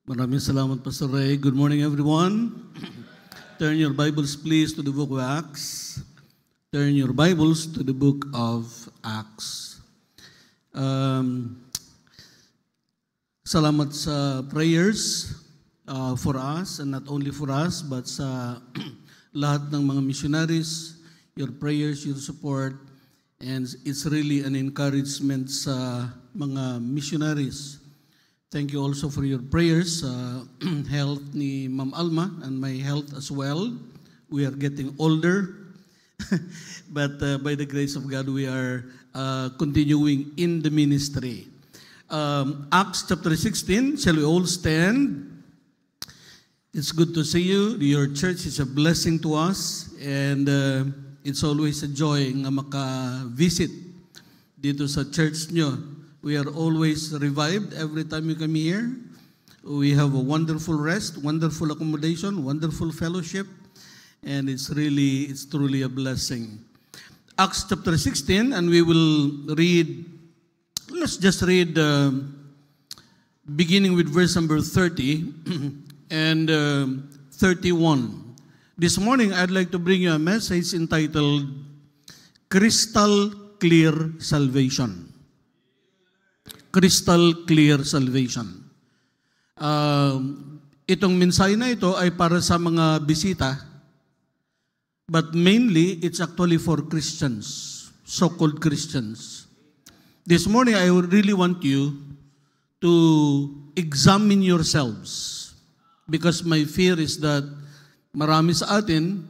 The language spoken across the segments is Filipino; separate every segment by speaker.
Speaker 1: Maraming salamat, Pastor Ray. Good morning, everyone. Turn your Bibles, please, to the book of Acts. Turn your Bibles to the book of Acts. Salamat sa prayers for us, and not only for us, but sa lahat ng mga missionaries, your prayers, your support, and it's really an encouragement sa mga missionaries. Thank you also for your prayers, health ni Ma'am Alma and my health as well. We are getting older, but by the grace of God, we are continuing in the ministry. Acts chapter 16, shall we all stand? It's good to see you. Your church is a blessing to us, and it's always a joy nga maka-visit dito sa church nyo. We are always revived every time you come here. We have a wonderful rest, wonderful accommodation, wonderful fellowship, and it's truly a blessing. Acts chapter 16, and we will read, let's just read beginning with verse number 30 and 31. This morning, I'd like to bring you a message entitled, Crystal Clear Salvation. Crystal Clear Salvation. Itong mensahe na ito ay para sa mga bisita, but mainly it's actually for Christians, so-called Christians. This morning, I would really want you to examine yourselves, because my fear is that marami sa atin,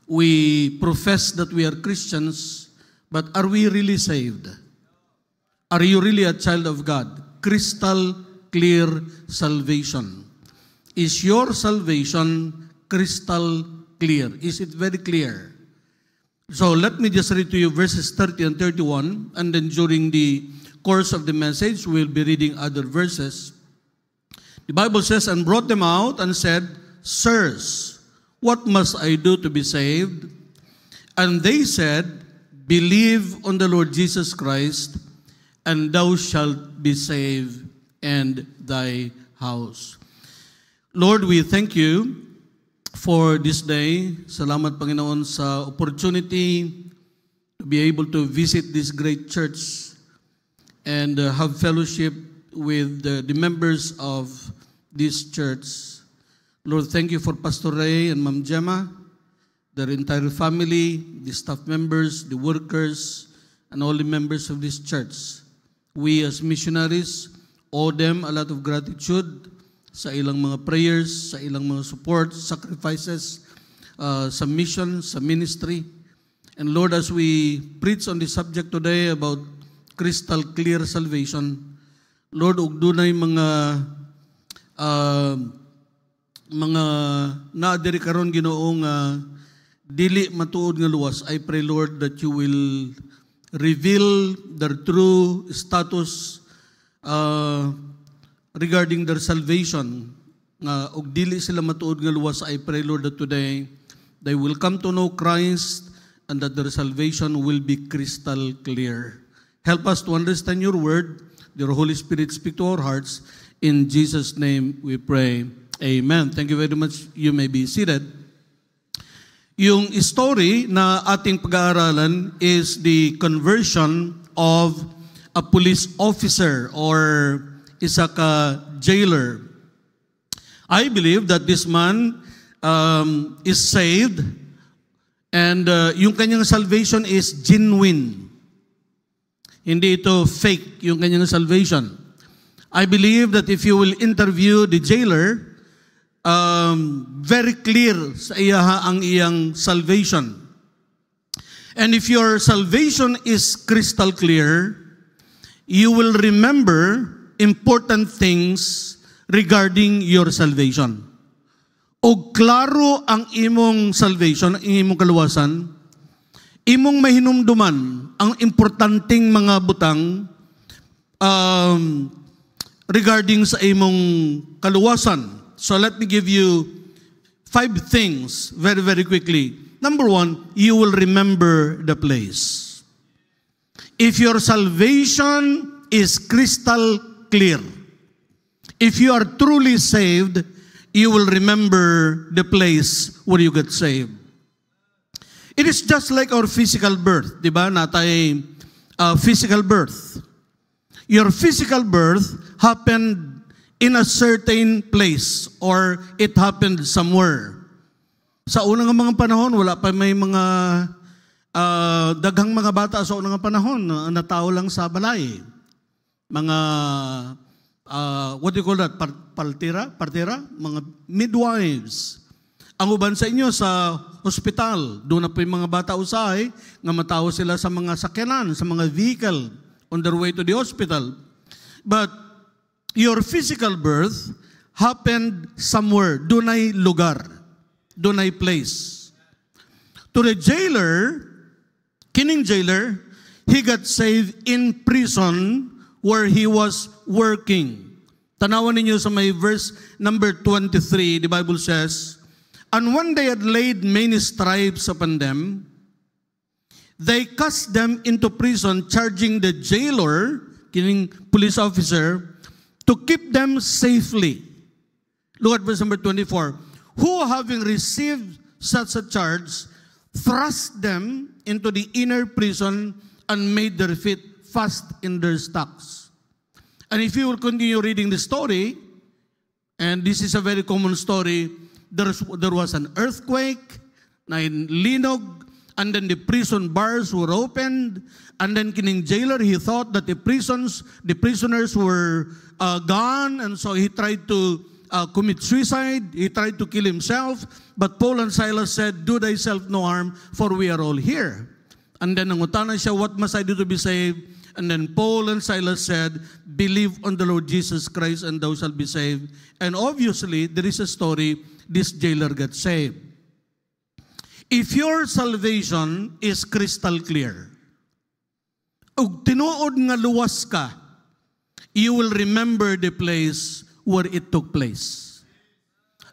Speaker 1: we profess that we are Christians, but are we really saved? Are you really a child of God? Crystal clear salvation. Is your salvation crystal clear? Is it very clear? So let me just read to you verses 30 and 31, and then during the course of the message, we'll be reading other verses. The Bible says, and brought them out and said, Sirs, what must I do to be saved? And they said, Believe on the Lord Jesus Christ, and thou shalt be saved, and thy house. Lord, we thank you for this day. Salamat, Panginoon, sa opportunity to be able to visit this great church and have fellowship with the members of this church. Lord, thank you for Pastor Ray and Ma'am Gemma, their entire family, the staff members, the workers, and all the members of this church. We as missionaries owe them a lot of gratitude sa ilang mga prayers, sa ilang mga support, sacrifices, sa mission, sa ministry. And Lord, as we preach on the subject today about crystal clear salvation, Lord, ug dunay mga naadiri karon Ginoo nga dili matuod nga luwas. I pray, Lord, that you will reveal their true status regarding their salvation. Og dili sila matuod nga luwas. I pray, Lord, that today they will come to know Christ and that their salvation will be crystal clear. Help us to understand your word. Your Holy Spirit, speak to our hearts. In Jesus' name we pray. Amen. Thank you very much. You may be seated. Yung story na ating pag-aaralan is the conversion of a police officer or isa ka jailer. I believe that this man is saved, and yung kanyang salvation is genuine. Hindi ito fake yung kanyang salvation. I believe that if you will interview the jailer, very clear sa iya ang iyang salvation. And if your salvation is crystal clear, you will remember important things regarding your salvation. O klaro ang imong salvation, ang imong kaluwasan, imong mahinumduman ang importanteng mga butang regarding sa imong kaluwasan. So let me give you 5 things very, very quickly. Number 1, you will remember the place. If your salvation is crystal clear, If you are truly saved, you will remember the place where you got saved. It is just like our physical birth, di ba? Natay physical birth. Your physical birth happened in a certain place or it happened somewhere. Sa unang mga panahon, wala pa may mga daghang mga bata sa unang panahon na tao lang sa balay. Mga what do you call that? Partera? Mga midwives. Ang uban sa inyo sa hospital, doon na po yung mga bata usahay, nga matao sila sa mga sakyanan, sa mga vehicle on their way to the hospital. But your physical birth happened somewhere. Doon ay lugar. Doon ay place. To the jailer, kining jailer, he got saved in prison where he was working. Tanawan ninyo sa may verse number 23, the Bible says, "And when they had laid many stripes upon them, they cast them into prison, charging the jailer," kining police officer, "to keep them safely." Look at verse number 24. "Who, having received such a charge, thrust them into the inner prison and made their feet fast in their stocks." And if you will continue reading the story, and this is a very common story, there was an earthquake, na linog, and then the prison bars were opened, and then kining jailer, he thought that the prisoners were gone, and so he tried to commit suicide, he tried to kill himself, but Paul and Silas said, "Do thyself no harm, for we are all here." And then nangutana siya, "What must I do to be saved?" And then Paul and Silas said, "Believe on the Lord Jesus Christ and thou shalt be saved." And obviously, there is a story, this jailer got saved. If your salvation is crystal clear, ug tinuod nga luwas ka, you will remember the place where it took place.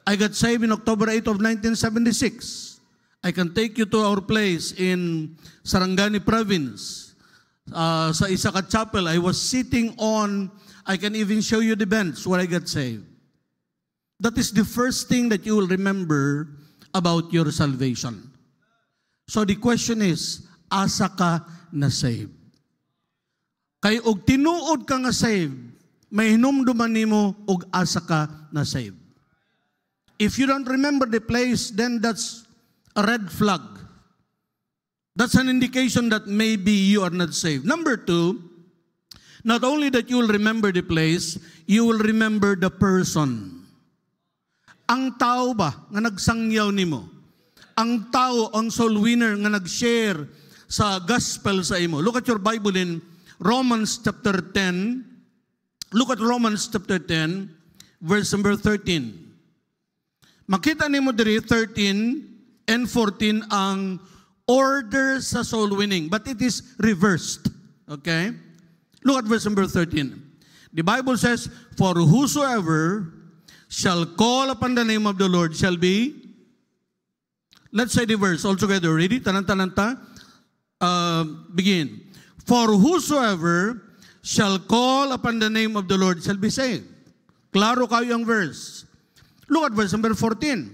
Speaker 1: I got saved in October 8 of 1976. I can take you to our place in Sarangani Province. Sa isa ka chapel, I was sitting on, I can even show you the bench where I got saved. That is the first thing that you will remember about your salvation. So the question is, asa ka na saved? Kay og tinuod ka nga saved, may hinumduman nimo og asa ka na saved. If you don't remember the place, then that's a red flag. That's an indication that maybe you are not saved. Number two, not only that you will remember the place, you will remember the person. Ang tao ba nga nagsangyaw nimo? Ang tao, ang soul winner nga nag-share sa gospel sa imo. Look at your Bible in Romans chapter 10. Look at Romans chapter 10, verse number 13. Makita nimo diri 13 and 14 ang order sa soul winning, but it is reversed. Okay? Look at verse number 13. The Bible says, "For whosoever shall call upon the name of the Lord shall be," let's say the verse all together. Ready? Tananta. Begin. "For whosoever shall call upon the name of the Lord shall be saved." Klaro kayo ang verse. Look at verse number 14.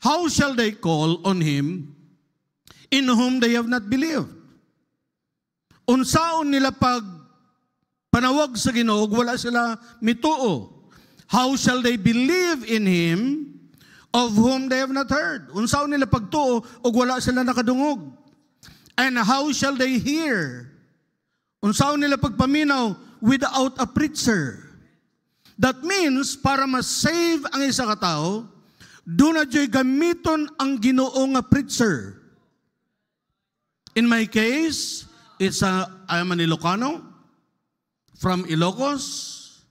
Speaker 1: "How shall they call on him in whom they have not believed?" Unsaon nila pag panawag sa Ginoo, wala sila mituo. "How shall they believe in him of whom they have not heard?" Unsaon nila pagtuo og wala sila nakadungog. "And how shall they hear?" Unsaon nila pagpaminaw without a preacher. That means, para ma-save ang isa ka tao, doon na dyo'y gamiton ang Ginoo nga preacher. In my case, I am an Ilocano from Ilocos.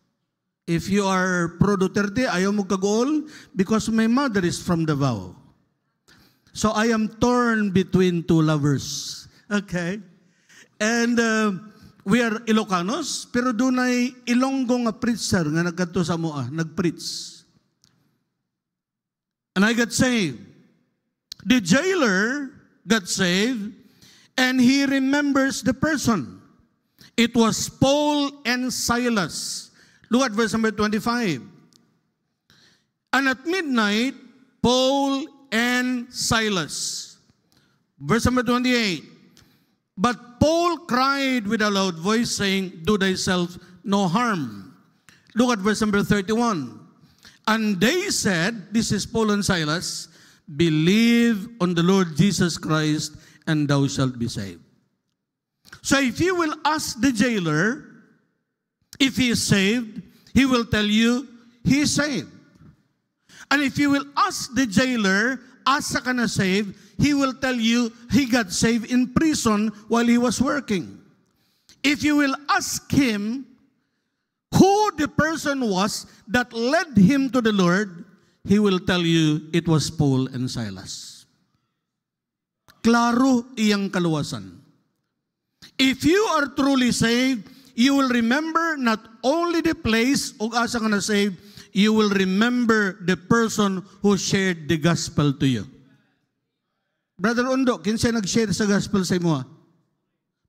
Speaker 1: If you are pro Duterte, ayaw mo kagol because my mother is from Davao. So I am torn between two lovers. Okay? And we are Ilocanos, pero doon ay Ilonggo nga preacher nga nagkadto sa mua, nagpreach. And I got saved. The jailer got saved, and he remembers the person. It was Paul and Silas. Look at verse number 25. And at midnight, Paul and Silas. Verse number 28. But Paul cried with a loud voice, saying, Do thyself no harm. Look at verse number 31. And they said, this is Paul and Silas, believe on the Lord Jesus Christ, and thou shalt be saved. So if you will ask the jailer if he is saved, he will tell you he is saved. And if you will ask the jailer, asa ka na saved, he will tell you he got saved in prison while he was working. If you will ask him who the person was that led him to the Lord, he will tell you it was Paul and Silas. Klaro iyang kaluwasan. If you are truly saved, you will remember not only the place o asa ka na saved, you will remember the person who shared the gospel to you. Brother Undo, kinsay nag-share sa gospel sa imo?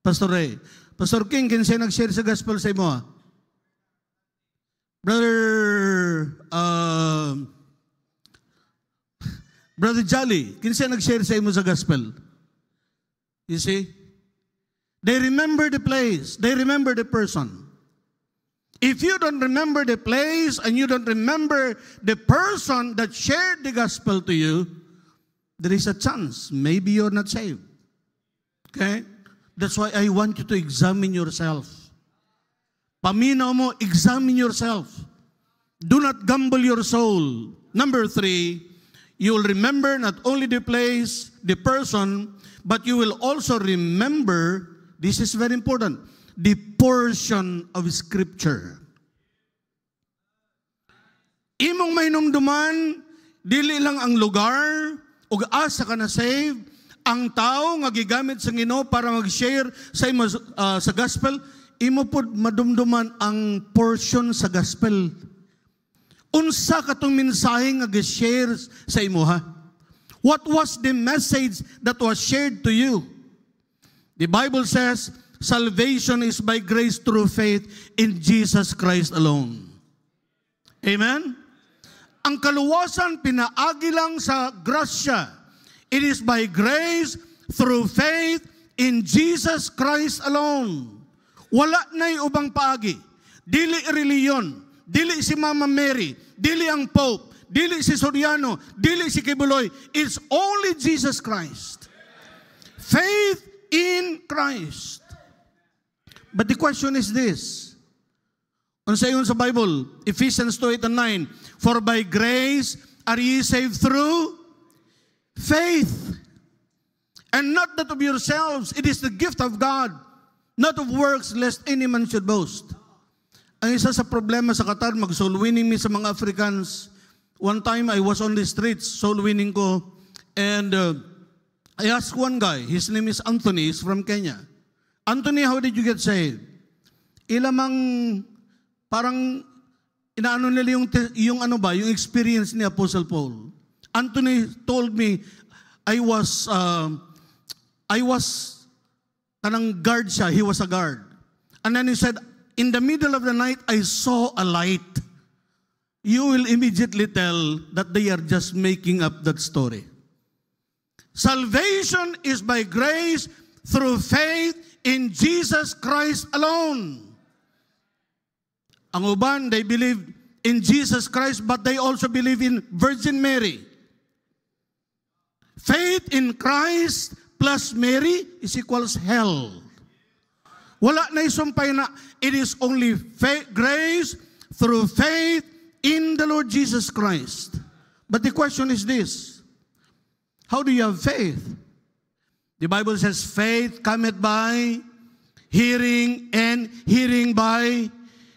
Speaker 1: Pastor Ray. Pastor King, kinsay nag-share sa gospel sa imo? Brother Jolly, kinsay nag-share sa imo sa gospel? You see? They remember the place. They remember the person. If you don't remember the place and you don't remember the person that shared the gospel to you, there is a chance maybe you're not saved. Okay? That's why I want you to examine yourself. Paminaw mo, examine yourself. Do not gamble your soul. Number 3, you will remember not only the place, the person, but you will also remember, this is very important, the portion of Scripture. Imong mainumduman, dili lang ang lugar, ug asa ka na save, ang tao nga gigamit sa Ginoo para mag-share sa imo sa gospel, imo pod madumduman ang portion sa gospel. Unsa katong mensahe nga gi-share sa imo ha? What was the message that was shared to you? The Bible says, salvation is by grace through faith in Jesus Christ alone. Amen? Ang kaluwasan pinaagi lang sa grasya. It is by grace through faith in Jesus Christ alone. Wala na'y ubang paagi. Dili reliyon, dili si Mama Mary, dili ang Pope, dili si Soriano, dili si Kibuloy. It's only Jesus Christ. Faith in Christ. But the question is this. Unsa yun sa Bible? Ephesians 2:8 and 9. For by grace are ye saved through faith. And not that of yourselves. It is the gift of God. Not of works, lest any man should boast. Ang isa sa problema sa Qatar, mag-soul winning me sa mga Africans. One time, I was on the streets, soul winning ko. And I asked one guy, his name is Anthony, he's from Kenya. Anthony, how did you get saved? Ilamang parang inaano nila yung experience ni Apostle Paul. Anthony told me I was kanang guard siya, he was a guard. And then he said, in the middle of the night I saw a light. You will immediately tell that they are just making up that story. Salvation is by grace through faith in Jesus Christ alone. Ang uban, they believe in Jesus Christ, but they also believe in Virgin Mary. Faith in Christ plus Mary is equals hell. Wala na isumpay na, it is only grace through faith in the Lord Jesus Christ. But the question is this, how do you have faith? The Bible says, faith cometh by hearing, and hearing by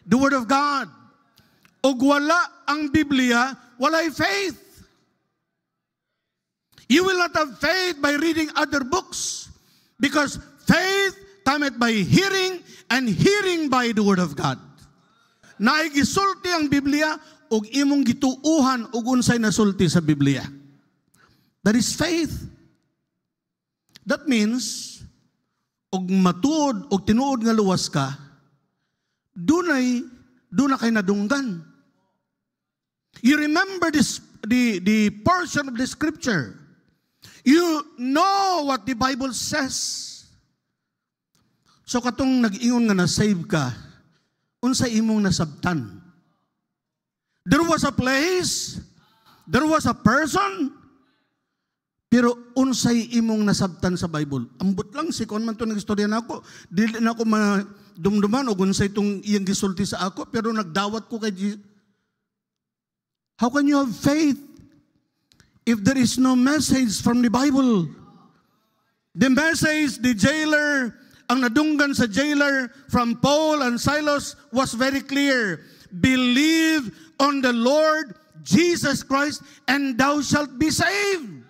Speaker 1: the Word of God. Og wala ang Biblia, walay faith. You will not have faith by reading other books, because faith cometh by hearing, and hearing by the Word of God. Naigisulti ang Biblia, og imong gituuhan og unsay nasulti sa Biblia. That is faith. That means, og matuod og tinuod nga luwas ka, dunay doon na kayo nadunggan. You remember the portion of the scripture. You know what the Bible says. So katong nag-ingon nga na-save ka, unsay imong nasabtan? There was a place, there was a person, pero unsay imong nasabtan sa Bible? Ambot lang, si kon man to nag-istorya na ako, dili na ako madumduman o unsay itong iyang gisulti sa ako, pero nagdawat ko kay Jesus. How can you have faith if there is no message from the Bible? The message, the jailer, ang nadunggan sa jailer from Paul and Silas was very clear. Believe on the Lord Jesus Christ and thou shalt be saved.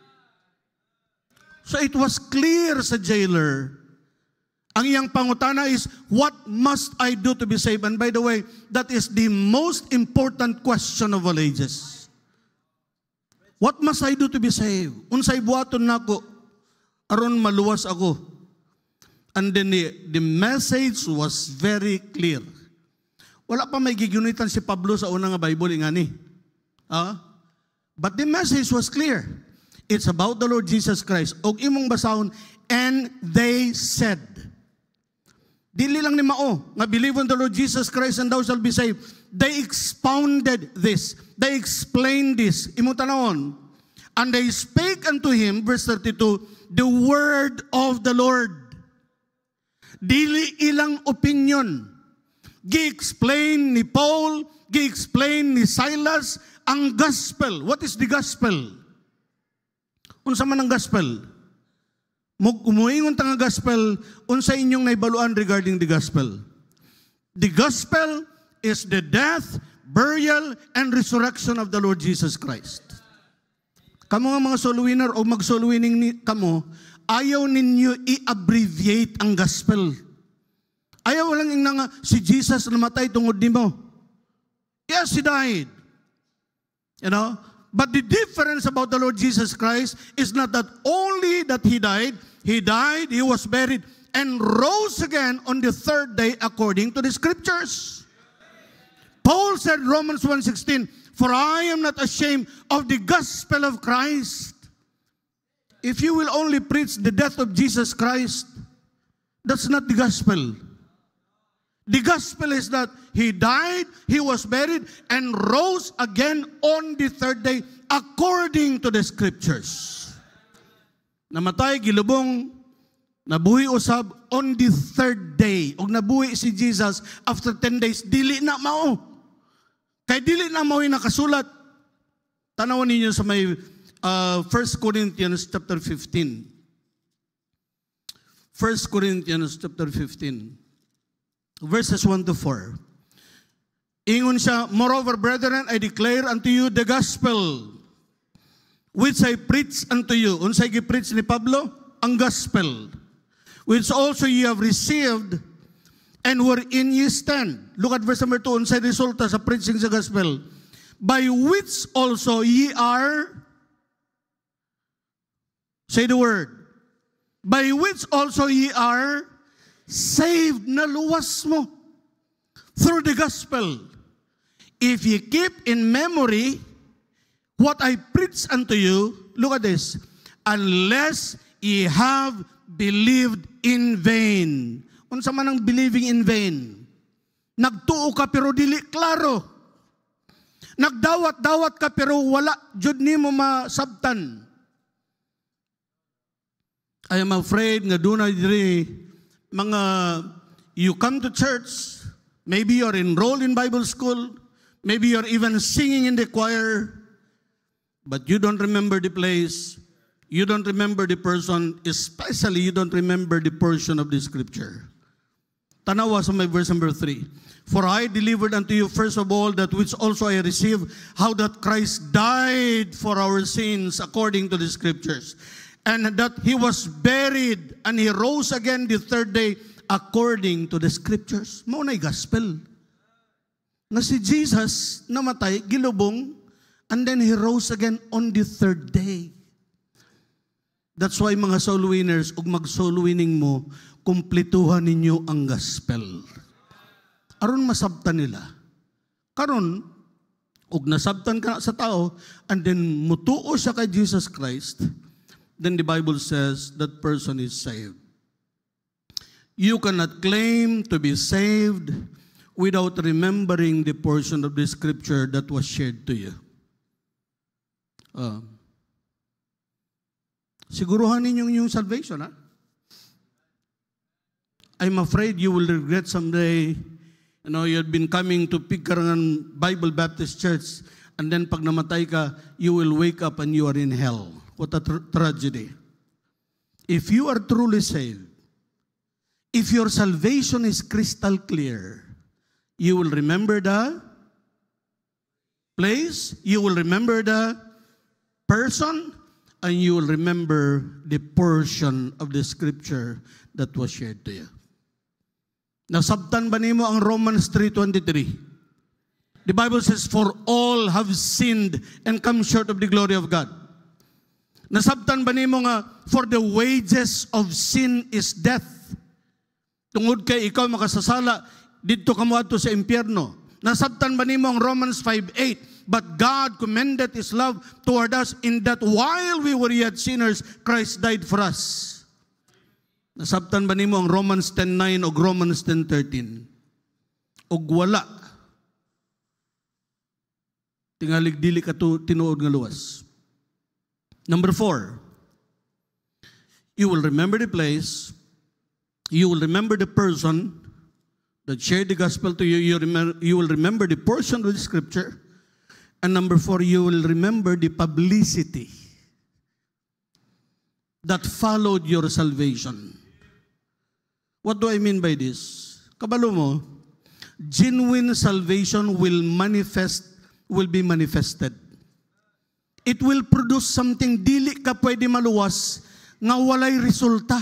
Speaker 1: So it was clear sa jailer. Ang iyang pangutana is, what must I do to be saved? And by the way, that is the most important question of all ages. What must I do to be saved? Unsay buhaton nako aron maluwas ako? And then the message was very clear. Wala pa may gigunitan si Pablo sa unang Bible ingani. But the message was clear. It's about the Lord Jesus Christ. Og imong basahon, and they said. Dili lang ni mao nga believe on the Lord Jesus Christ and thou shalt be saved. They expounded this. They explained this. Imong tanawon. And they spake unto him, verse 32, the word of the Lord. Dili ilang opinion. Gi-explain ni Paul, gi-explain ni Silas ang gospel. What is the gospel? Unsa man ang gospel? Umuingon ta nga gospel, unsa inyong naibaluan regarding the gospel? The gospel is the death, burial, and resurrection of the Lord Jesus Christ. Kamo nga mga soul winner o mag-soul winning kamo, ayaw ninyo i-abbreviate ang gospel. Ayaw lang yung nga, si Jesus namatay tungod nimo. Yes, He died. You know? But the difference about the Lord Jesus Christ is not that only that He died, He was buried, and rose again on the third day according to the Scriptures. Paul said, Romans 1:16, for I am not ashamed of the gospel of Christ. If you will only preach the death of Jesus Christ, that's not the gospel. The gospel is that He died, He was buried, and rose again on the third day according to the Scriptures. Namatay, gilubong, nabuhi usab on the third day. Og nabuhi si Jesus after 10 days, dili na mao. Kay dili na mao yung nakasulat. Tanawan ninyo sa may 1 Corinthians chapter 15. 1 Corinthians chapter 15. Verses 1 to 4. Ingon siya, moreover, brethren, I declare unto you the gospel which I preach unto you. Unsay gi-preach ni Pablo? Ang gospel. Which also ye have received and wherein ye stand. Look at verse number 2. Unsay resulta sa preaching sa gospel? By which also ye are, say the word, by which also ye are saved, na luwas mo through the gospel. If you keep in memory what I preach unto you, look at this, unless ye have believed in vain. Unsa man ang believing in vain? Nagtuo ka pero dili klaro. Nagdawat-dawat ka pero wala jud nimo masabtan. I am afraid nga dunay diri mga, you come to church, maybe you're enrolled in Bible school, maybe you're even singing in the choir, but you don't remember the place, you don't remember the person, especially you don't remember the portion of the Scripture. Tanawa sa may verse number 3. For I delivered unto you first of all that which also I received, how that Christ died for our sins according to the Scriptures, and that He was buried, and He rose again the third day according to the Scriptures. Mao na'y gospel. Na si Jesus namatay, gilubong, and then He rose again on the third day. That's why mga soul winners, ug mag-soul winning mo, kumpletuhan ninyo ang gospel. Aron masabtan nila Karon, ug nasabtan ka sa tao, and then mutuo siya kay Jesus Christ, then the Bible says that person is saved. You cannot claim to be saved without remembering the portion of the scripture that was shared to you. Siguruhan ninyong yung salvation, ha? I'm afraid you will regret someday. You know, you had been coming to Pigkarangan Bible Baptist Church, and then pag namatay ka, you will wake up and you are in hell. What a tragedy. If you are truly saved, if your salvation is crystal clear, you will remember the place, you will remember the person, and you will remember the portion of the scripture that was shared to you. Nasabtan ba nimo ang Romans 3:23? The Bible says, for all have sinned and come short of the glory of God. Nasabtan ba nimo nga, for the wages of sin is death. Tungod kay ikaw makasasala, didto ka moadto sa impyerno. Nasabtan ba nimo ang Romans 5:8? But God commended His love toward us in that while we were yet sinners, Christ died for us. Nasabtan ba nimo ang Romans 10:9 o Romans 10:13? Og wala. Tingalig dili ka tinuod nga luwas. Number 4, you will remember the place, you will remember the person that shared the gospel to you, you will remember the portion of the scripture, and number 4, you will remember the publicity that followed your salvation. What do I mean by this? Kabalo mo, genuine salvation will be manifested. It will produce something dili ka pwede maluwas nga walay resulta.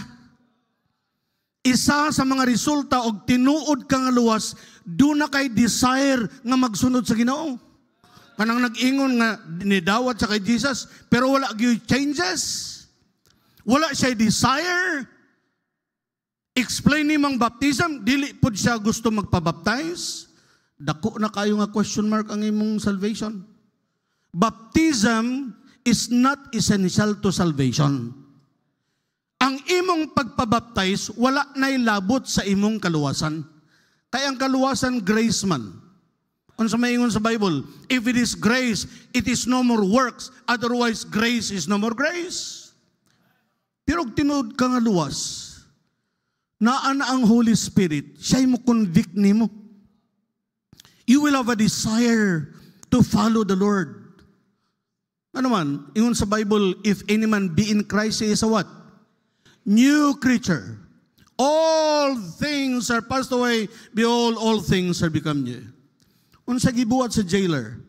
Speaker 1: Isa sa mga resulta og tinuod ka nga luwas, do na kay desire nga magsunod sa Ginoo. Kanang nag-ingon nga nidawat sa kay Jesus, pero wala gyud changes. Wala siya desire. Explain ni mang baptism, dili pud siya gusto magpabaptize. Dako na kayo nga question mark ang imong salvation. Baptism is not essential to salvation. Ang imong pagpabaptize, wala na'y labot sa imong kaluwasan. Kaya ang kaluwasan, grace man. Unsa maingon sa Bible, if it is grace, it is no more works. Otherwise, grace is no more grace. Pero tinuod ka nga luwas, naan ang Holy Spirit, siya'y mo convict nimo. You will have a desire to follow the Lord. Ano man, ingon sa Bible, if any man be in Christ, he is a what? New creature. All things are passed away, behold, all things are become new. Unsa gibuhat sa jailer?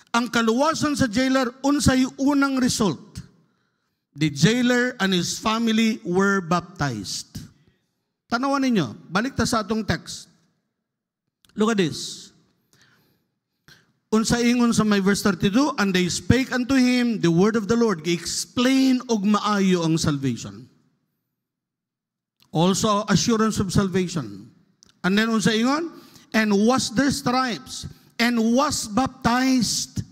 Speaker 1: Ang kaluwasan sa jailer, unsay unang result? The jailer and his family were baptized. Tanawan ninyo, balik ta sa atong text. Look at this. Unsa ingon sa may verse 32, and they spake unto him the word of the Lord. Explain og maayo ang salvation. Also assurance of salvation. And then unsa ingon? And was their stripes, and was baptized.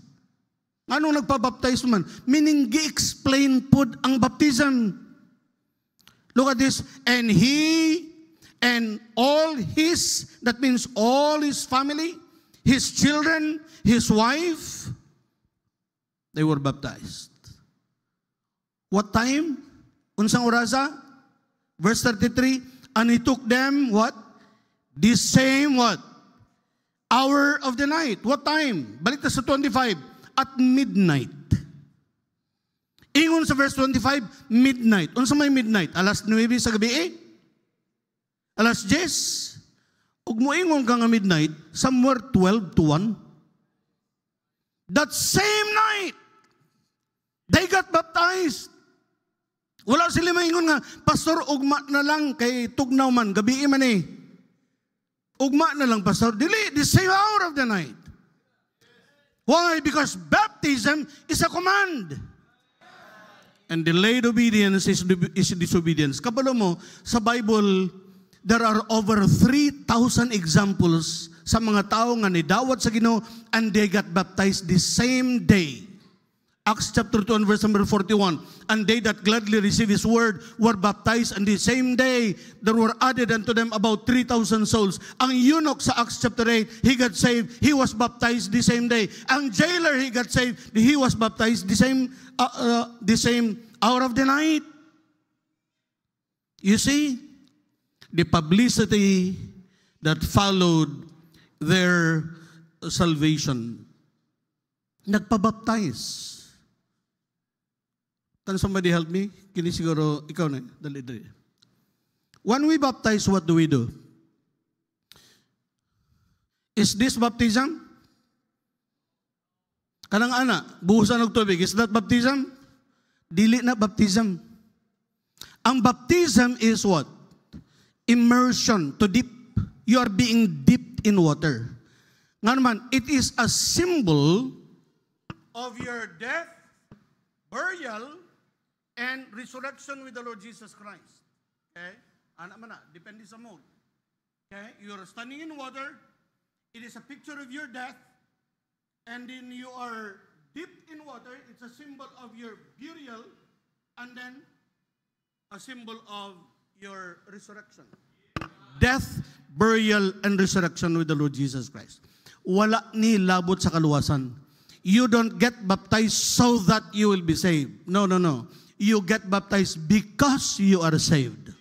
Speaker 1: Anong nagpabaptize man? Meaning gi-explain pud ang baptism. Look at this. And he and all his, that means all his family, his children, his wife, they were baptized. What time? Unsang orasa? Verse 33, and he took them, what? The same, what? Hour of the night. What time? Balik ta sa 25, at midnight. Ingon sa verse 25, midnight. Unsa may midnight? Alas 9 sa gabi eh? Alas 10? Ug moingon ka nga midnight, somewhere 12 to 1. That same night, they got baptized. Wala sila maingon nga, Pastor, ugma na lang kay tugnaw man, gabi man eh. Ugma na lang, Pastor. Dili, the same hour of the night. Why? Because baptism is a command. And delayed obedience is disobedience. Kabalo mo, sa Bible, there are over 3,000 examples sa mga tao nga nidawat sa Ginoo, and they got baptized the same day. Acts chapter 2 and verse number 41. And they that gladly received His word were baptized, and the same day there were added unto them about 3,000 souls. Ang eunuch sa Acts chapter 8, he got saved, he was baptized the same day. Ang jailer, he got saved, he was baptized the same hour of the night. You see, the publicity that followed their salvation. Nagpabaptize. Can somebody help me? Kini siguro, ikaw na. Dali. When we baptize, what do we do? Is this baptism? Kanang ana, buhusan ng tubig. Is that baptism? Dili na baptism. Ang baptism is what? Immersion, to dip. You are being dipped in water. Nga naman, it is a symbol of your death, burial, and resurrection with the Lord Jesus Christ. Okay? Anak man na, depende sa mood. Okay? You are standing in water. It is a picture of your death. And then you are dipped in water. It's a symbol of your burial. And then, a symbol of your resurrection. Death, burial, and resurrection with the Lord Jesus Christ. Wala ni labot sa kaluwasan. You don't get baptized so that you will be saved. No. You get baptized because you are saved.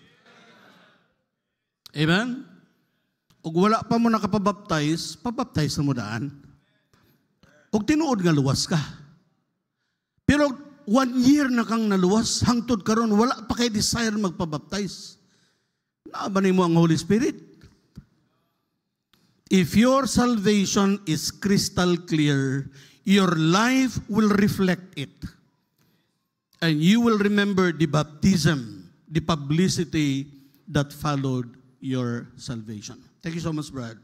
Speaker 1: Amen? Ug wala pa mo nakapabaptize, pabaptize na mo daan. Ug tinuod nga luwas ka. Pero 1 year na kang naluwas, hangtod karon wala pa kay desire magpabaptize. Naaba nimo ang Holy Spirit. If your salvation is crystal clear, your life will reflect it. And you will remember the baptism, the publicity that followed your salvation. Thank you so much, Brad.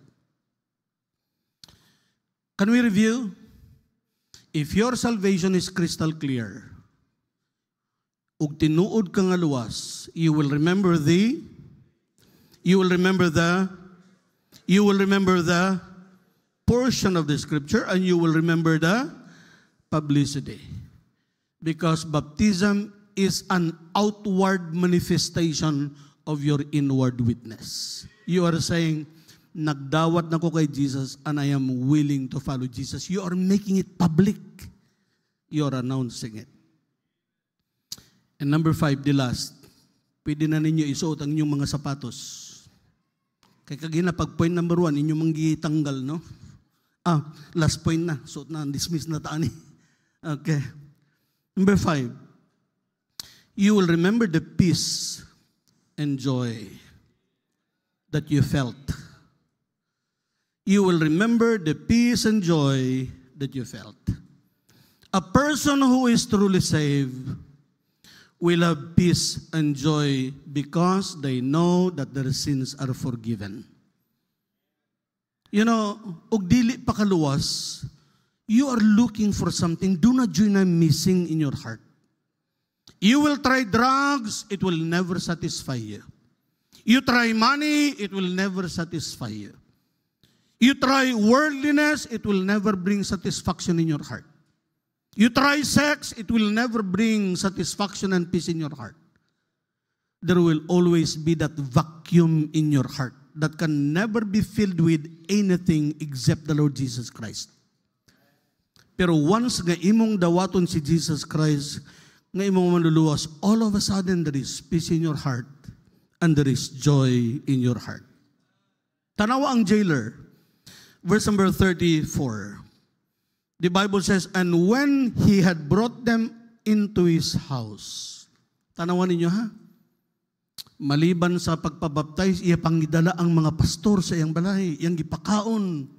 Speaker 1: Can we review? If your salvation is crystal clear, ug tinuod ka nga luwas, you will remember the portion of the scripture, and you will remember the publicity. Because baptism is an outward manifestation of your inward witness. You are saying, nagdawat na ko kay Jesus and I am willing to follow Jesus. You are making it public. You are announcing it. And number 5, the last. Pwede na ninyo isuot ang inyong mga sapatos. Kaya kagina, pag point number 1, inyong manggitanggal, no? Last point na. Suot na, dismiss na taani. Okay. Number 5, you will remember the peace and joy that you felt. You will remember the peace and joy that you felt. A person who is truly saved will have peace and joy because they know that their sins are forgiven. You know, ug dili pa kaluwas, you are looking for something, do not join a missing in your heart. You will try drugs, it will never satisfy you. You try money, it will never satisfy you. You try worldliness, it will never bring satisfaction in your heart. You try sex, it will never bring satisfaction and peace in your heart. There will always be that vacuum in your heart that can never be filled with anything except the Lord Jesus Christ. Pero once nga imong dawaton si Jesus Christ, nga imong manluluwas, all of a sudden there is peace in your heart and there is joy in your heart. Tanawa ang jailer. Verse number 34. The Bible says, and when he had brought them into his house. Tanawa ninyo ha? Maliban sa pagpabaptize, iya pangidala ang mga pastor sa iyang balay, iyang gipakaon.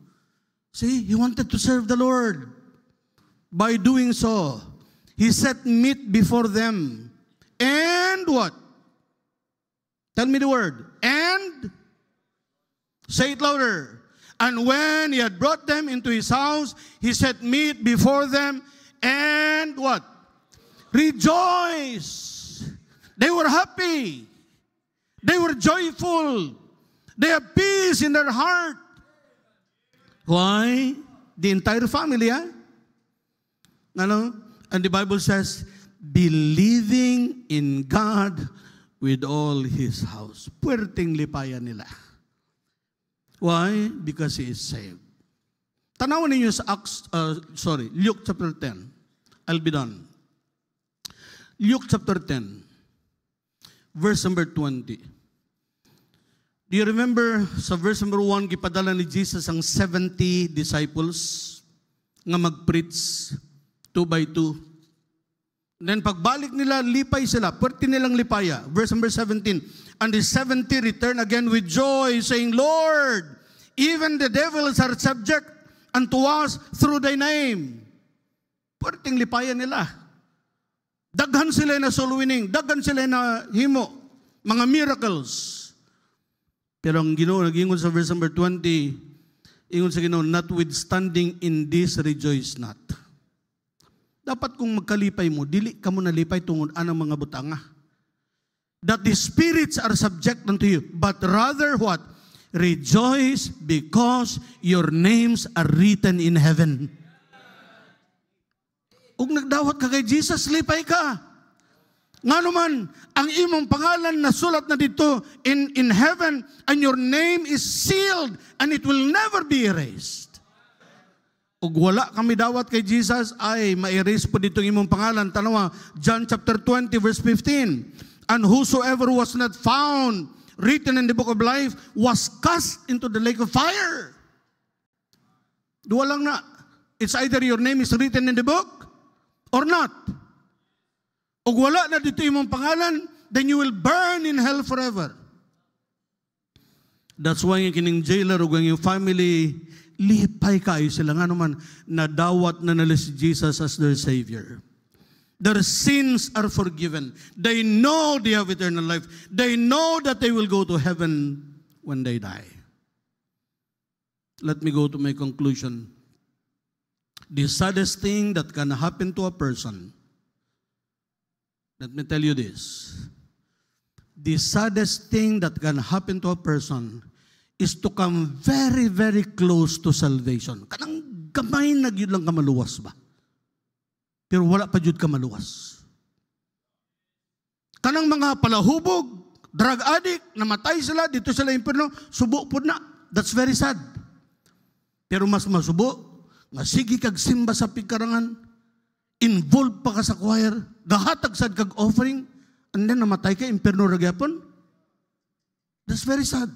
Speaker 1: See, he wanted to serve the Lord. By doing so, he set meat before them. And what? Tell me the word. And? Say it louder. And when he had brought them into his house, he set meat before them. And what? Rejoice. They were happy. They were joyful. They have peace in their heart. Why? The entire family, ah? Ano? And the Bible says, believing in God with all his house. Puwerteng lipayan nila. Why? Because he is saved. Tanawan ninyo sa Luke chapter 10. I'll be done. Luke chapter 10, verse number 20. Do you remember sa verse number 1, gipadala ni Jesus ang 70 disciples nga mag-preach 2 by 2. And then pagbalik nila, lipay sila. Pwerte nilang lipaya. Verse number 17. And the 70 return again with joy, saying, Lord, even the devils are subject unto us through thy name. Pwerteng lipaya nila. Daghan sila na soul winning. Daghan sila na himo. Mga miracles. Pero ang Ginoo nag-ingon sa verse number 20, ingon sa Ginoo, notwithstanding in this rejoice not. Dapat kung magkalipay mo, dili ka mo nalipay tungod anang mga butanga. That the spirits are subject unto you, but rather what? Rejoice because your names are written in heaven. Ug nagdawat ka kay Jesus, lipay ka. Nga naman, ang imong pangalan na sulat na dito in heaven, and your name is sealed, and it will never be erased. Ug wala kami dawat kay Jesus, ay ma-erase po dito imong pangalan. Tanawa, John chapter 20, verse 15. And whosoever was not found written in the book of life was cast into the lake of fire. Duwa lang na. It's either your name is written in the book or not. O wala na dito imong pangalan, then you will burn in hell forever. That's why yung kining jailer o yung family, lipay kayo sila nga naman, nadawat na nila si Jesus as their Savior. Their sins are forgiven. They know they have eternal life. They know that they will go to heaven when they die. Let me go to my conclusion. The saddest thing that can happen to a person, let me tell you this. The saddest thing that can happen to a person is to come very, very close to salvation. Kanang gamay na gyud lang ka maluwas ba? Pero wala pa jud ka maluwas. Kanang mga palahubog, drug addict, namatay sila, dito sila impierno, subo po na. That's very sad. Pero mas masubo, nga sige kag simba sa pigkarangan, involved pa ka sa choir, gahatag sad kag offering, and then namatay ka, impierno ragyapon. That's very sad.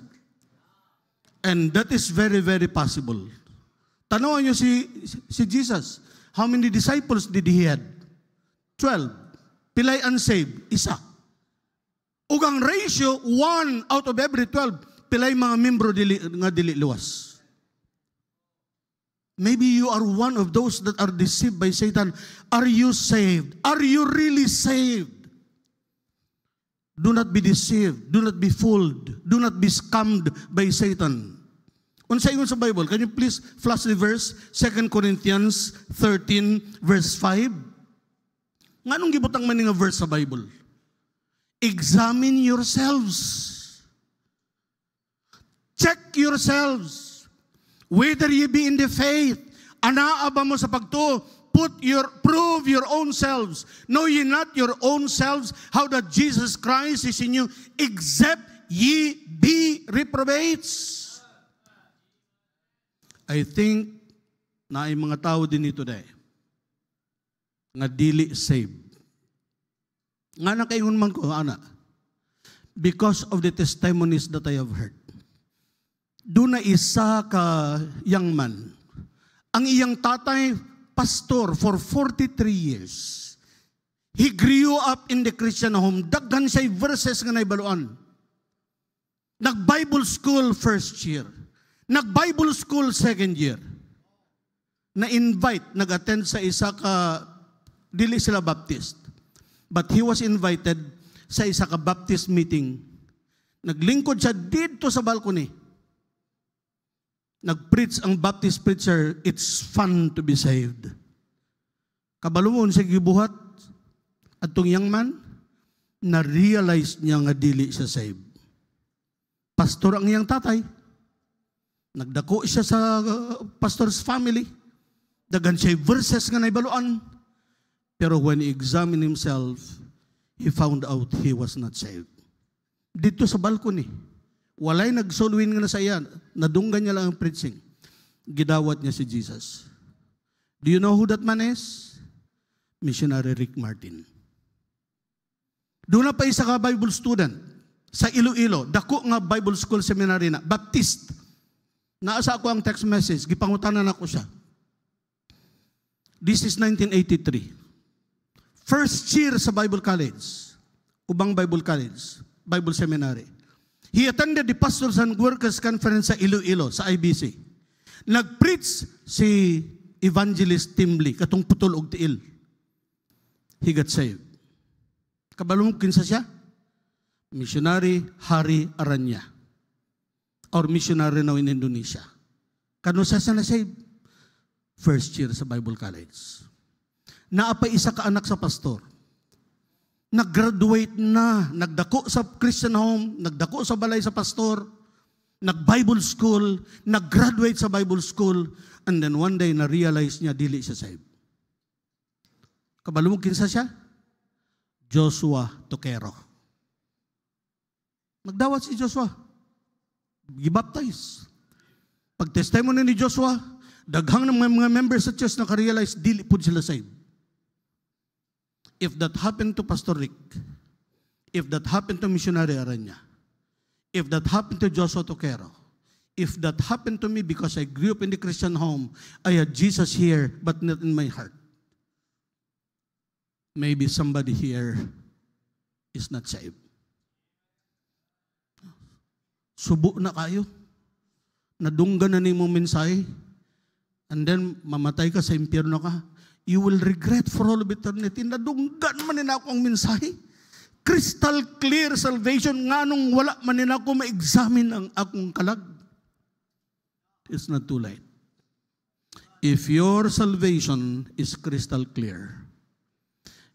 Speaker 1: And that is very, very possible. Tanawan niyo si Jesus. How many disciples did he had? 12. Pilay unsaved? Isa. Ug ang ratio, 1 out of every 12, pilay mga membro nga dili luwas. Maybe you are one of those that are deceived by Satan. Are you saved? Are you really saved? Do not be deceived. Do not be fooled. Do not be scammed by Satan. Unsa ingon sa Bible? Can you please flash the verse? 2 Corinthians 13, verse 5. Nganong gibutang man nga verse sa Bible? Examine yourselves. Check yourselves. Whether ye be in the faith. Anaa ba mo sa pagtuo? Prove your own selves. Know ye not your own selves how that Jesus Christ is in you, except ye be reprobates. I think na ay mga tao din ito today nga dili saved. Nga na kaingon man ko, ana, because of the testimonies that I have heard. Doon na isa ka young man. Ang iyang tatay, pastor for 43 years. He grew up in the Christian home. Daghan siya verses nga naibaluan. Nag-Bible school first year. Nag-Bible school second year. Na-invite, nag-attend sa isa ka, dili sila Baptist. But he was invited sa isa ka Baptist meeting. Naglingkod siya dito sa balcony. Nag-preach ang Baptist preacher, it's fun to be saved. Kabalumon sa gibuhat, at tong young man, na-realize niya nga dili siya saved. Pastor ang iyang tatay. Nagdako siya sa pastor's family. Dagan siya verses nga naibaluan. Pero when he examined himself, he found out he was not saved. Dito sa balcony, walay nagsolwin nga na sa iya, nadunggan niya lang ang preaching. Gidawat niya si Jesus. Do you know who that man is? Missionary Rick Martin. Doon na pa isa ka Bible student sa Iloilo, dako nga Bible School Seminary na, Baptist. Naasa ako ang text message, gipangutanan ako siya. This is 1983. First year sa Bible College, ubang Bible College, Bible Seminary. He attended the Pastors and Workers Conference sa Iloilo, sa IBC. Nag-preach si Evangelist Tim Lee, katong putol og tiil. He got saved. Kabalong kinsa siya? Missionary Hari Aranya. Or missionary now in Indonesia. Kano siya na saved? First year sa Bible College. Naapay isa ka anak sa pastor. Nag-graduate na, nagdako sa Christian home, nagdako sa balay sa pastor, nag-Bible school, nag-graduate sa Bible school, and then one day na-realize niya, dili siya saved. Kabalumog kinsa siya? Joshua Toquero. Nagdawat si Joshua. Gibaptize. Pag-testimony ni Joshua, daghang ng mga members sa church naka-realize, dili po sila saved. If that happened to Pastor Rick, if that happened to Missionary Aranya, if that happened to Joshua Toquero, if that happened to me because I grew up in the Christian home, I had Jesus here but not in my heart. Maybe somebody here is not saved. Subo na kayo. Nadunggan na ni mo mensahe. And then mamatay ka sa impyerno ka. You will regret for all of eternity. Nadunggan man nila ako ang mensahe. Crystal clear salvation. Nga nung wala man nila ako ma-examine ang akong kalag. It's not too late. If your salvation is crystal clear,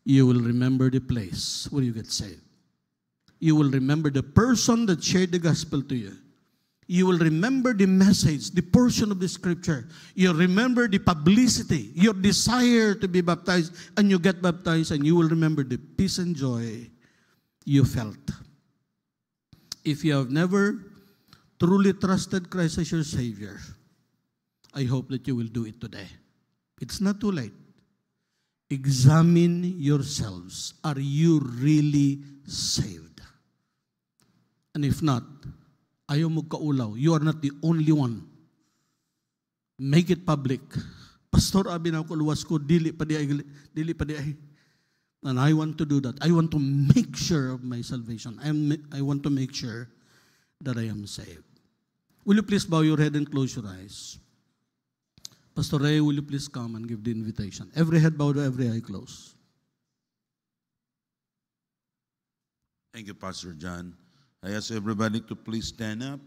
Speaker 1: you will remember the place where you get saved. You will remember the person that shared the gospel to you. You will remember the message, the portion of the scripture. You remember the publicity, your desire to be baptized, and you get baptized, and you will remember the peace and joy you felt. If you have never truly trusted Christ as your Savior, I hope that you will do it today. It's not too late. Examine yourselves. Are you really saved? And if not, ayaw mo kaulaw. You are not the only one. Make it public. Pastor, abi na ako luwas ko, dili pa di ay. And I want to do that. I want to make sure of my salvation. I want to make sure that I am saved. Will you please bow your head and close your eyes? Pastor Ray, will you please come and give the invitation? Every head bowed, every eye closed.
Speaker 2: Thank you, Pastor John. I ask everybody to please stand up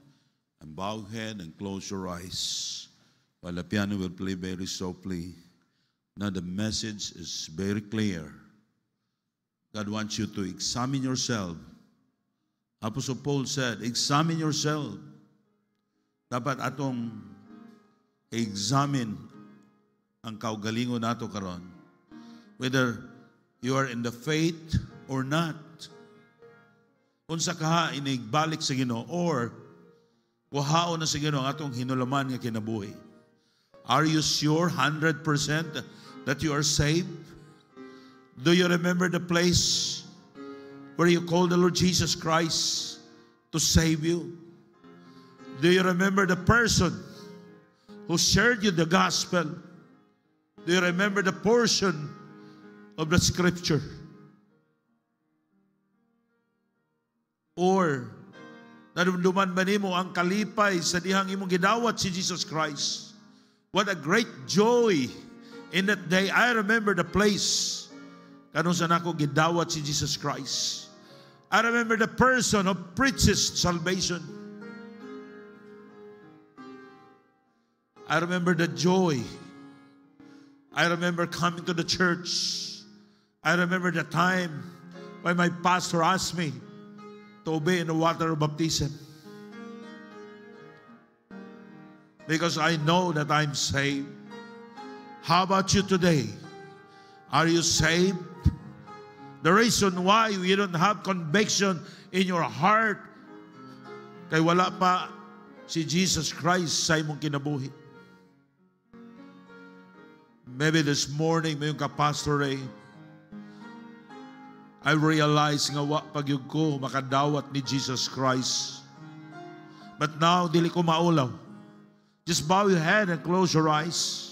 Speaker 2: and bow head and close your eyes while the piano will play very softly. Now the message is very clear. God wants you to examine yourself. Apostle Paul said, examine yourself. Dapat atong examine ang kaugalingon nato karon. Whether you are in the faith or not. Unsa kaha inigbalik sa Ginoo or kuhaon na sa Ginoo ang atong hinulaman nga kinabuhi. Are you sure 100% that you are saved? Do you remember the place where you called the Lord Jesus Christ to save you? Do you remember the person who shared you the gospel? Do you remember the portion of the scripture? Or nadumduman ba nimo ang kalipay sa dihang imong gidawat si Jesus Christ? What a great joy in that day. I remember the place kanung saan ako gidawat si Jesus Christ. I remember the person who preaches salvation. I remember the joy. I remember coming to the church. I remember the time when my pastor asked me to obey in the water of baptism. because I know that I'm saved. How about you today? Are you saved? The reason why you don't have conviction in your heart, kay wala pa si Jesus Christ sa imong kinabuhi. Maybe this morning, mayong ka-pastor I realize nga wa pagyud ko makadawat ni Jesus Christ. But now, dili ko maulaw. Just bow your head and close your eyes.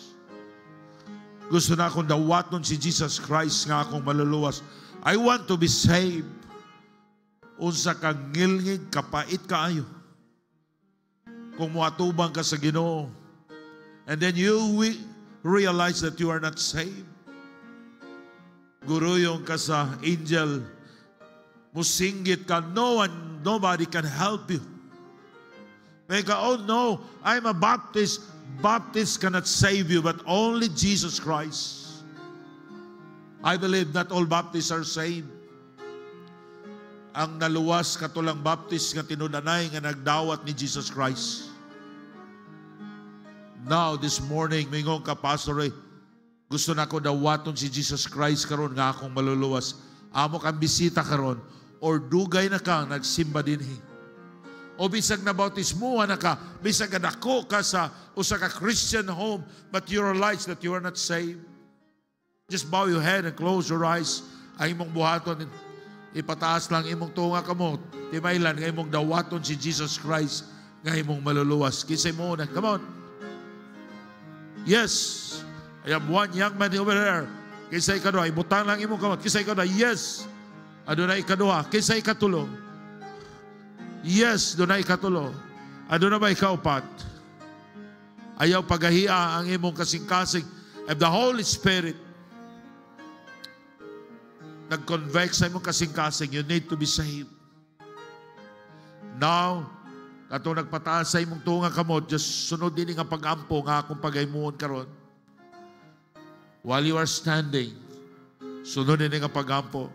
Speaker 2: Gusto na akong dawaton si Jesus Christ nga akong maluluwas. I want to be saved. Unsa kang ngilngig, kapait kaayo. Kung muatubang ka sa Ginoo, and then you realize that you are not saved. Guruyong ka sa angel, musinggit ka, nobody can help you. May ka, oh no, I'm a Baptist. Baptist cannot save you, but only Jesus Christ. I believe not all Baptists are saved. Ang naluwas katulang Baptist nga tinunanay nga nagdawat ni Jesus Christ. Now, this morning, mingong ka, Pastor, gusto na ko dawaton si Jesus Christ karon nga akong maluluwas. Amo kang bisita karon, or dugay na kang nagsimba dinhi. O bisag na bautismuhan na ka, bisag na dako ka sa usa ka Christian home, but you realize that you are not saved. Just bow your head and close your eyes. Ang imong buhaton, ipataas lang imong tunga kamo. Timaylan, nga imong dawaton si Jesus Christ, nga imong maluluwas. Kisay mo na, come on. Yes. I have one young man over there. Kisay kaduha, ibutang lang imong kamot. Kisay kaduha, yes. Adunay ikaduha, kisay katulo. Yes, dunay katulo. Aduna ba ikaupat? Ayaw pagahia ang imong kasing-kasing. If the Holy Spirit nag-convict sa imong kasing-kasing, you need to be saved. Now, katong nagpataas sa imong tunga kamot, just sunod din nga pag-ampo nga akong pagaymuon karon. While you are standing, sunod din nga pag-ampo.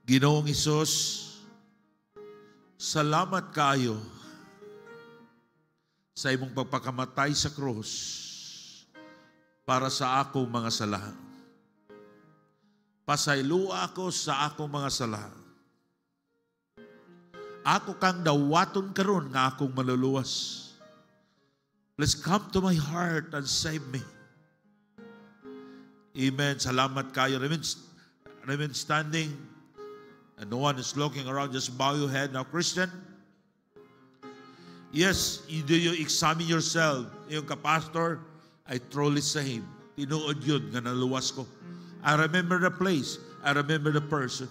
Speaker 2: Ginoong Isus, salamat kayo sa imong pagpakamatay sa krus para sa akong mga sala. Pasaylua ako sa akong mga sala. Ako kang dawaton karon nga akong maluluwas. Please come to my heart and save me. Amen. Salamat kayo. Remain standing. And no one is looking around. Just bow your head. Now, Christian, yes, do you examine yourself? Yung ka-pastor, I truly saved. Tinuod yun, nga naluwas ko. I remember the place. I remember the person.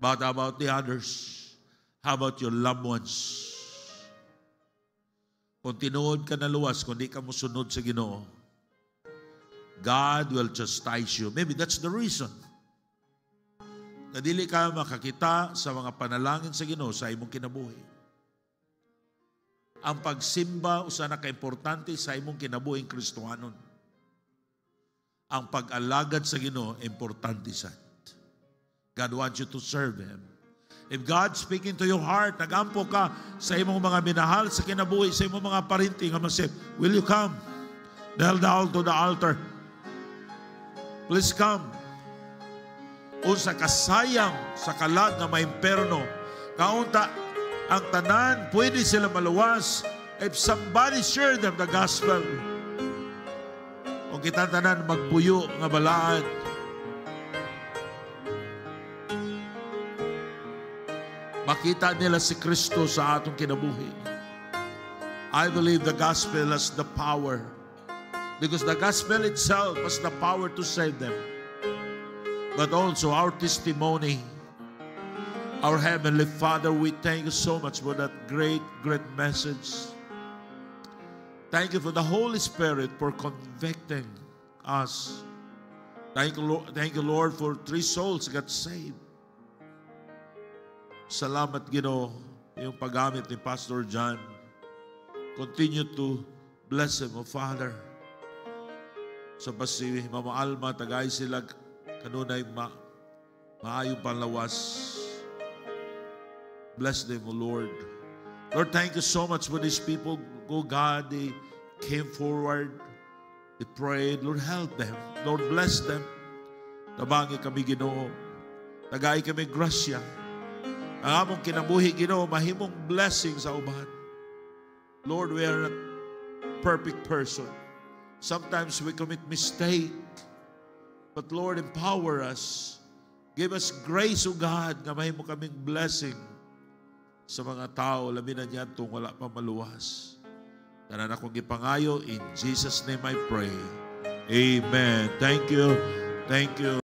Speaker 2: But how about the others? How about your loved ones? Kung tinuod ka naluwas, kung di ka musunod sa Ginoo, God will chastise you. Maybe that's the reason. Na dili ka makakita sa mga panalangin sa Ginoo sa imong kinabuhi. Ang pagsimba usa na ka-importante sa imong kinabuhing Kristohanon. Ang pag-alagad sa Ginoo importante sad. God wants you to serve Him. If God speaking to your heart, nagampo ka sa imong mga minahal sa kinabuhi, sa imong mga parinting, will you come? Kneel down to the altar. Please come. Unsa kasayang sa kalag na maimperno. Kaunta, ang tanan, pwede sila maluwas if somebody share them the gospel. Kung kita tanan, magpuyo nga balaan. Makita nila si Kristo sa atong kinabuhi. I believe the gospel has the power. Because the gospel itself has the power to save them. But also our testimony. Our Heavenly Father, we thank you so much for that great, great message. Thank you for the Holy Spirit for convicting us. Thank you, Lord, for 3 souls got saved. Salamat, Ginoo, yung paggamit ni Pastor John. Continue to bless him, O Father. So si Mama Alma, tagay sila kanunay maayong panlawas. Bless them, O Lord. Lord, thank you so much for these people. Oh God, they came forward. They prayed. Lord, help them. Lord, bless them. Tabangi kami, Ginoo. Tagay kami grasya. Ang among kinabuhi, Ginoo, mahimong blessing sa uban. Lord, we are not perfect person. Sometimes we commit mistake. But Lord, empower us. Give us grace, O God, na mahimo kaming blessing sa mga tao, labi na niyan itong wala pa maluwas. Tanan akong gipangayo, in Jesus' name I pray. Amen. Thank you. Thank you.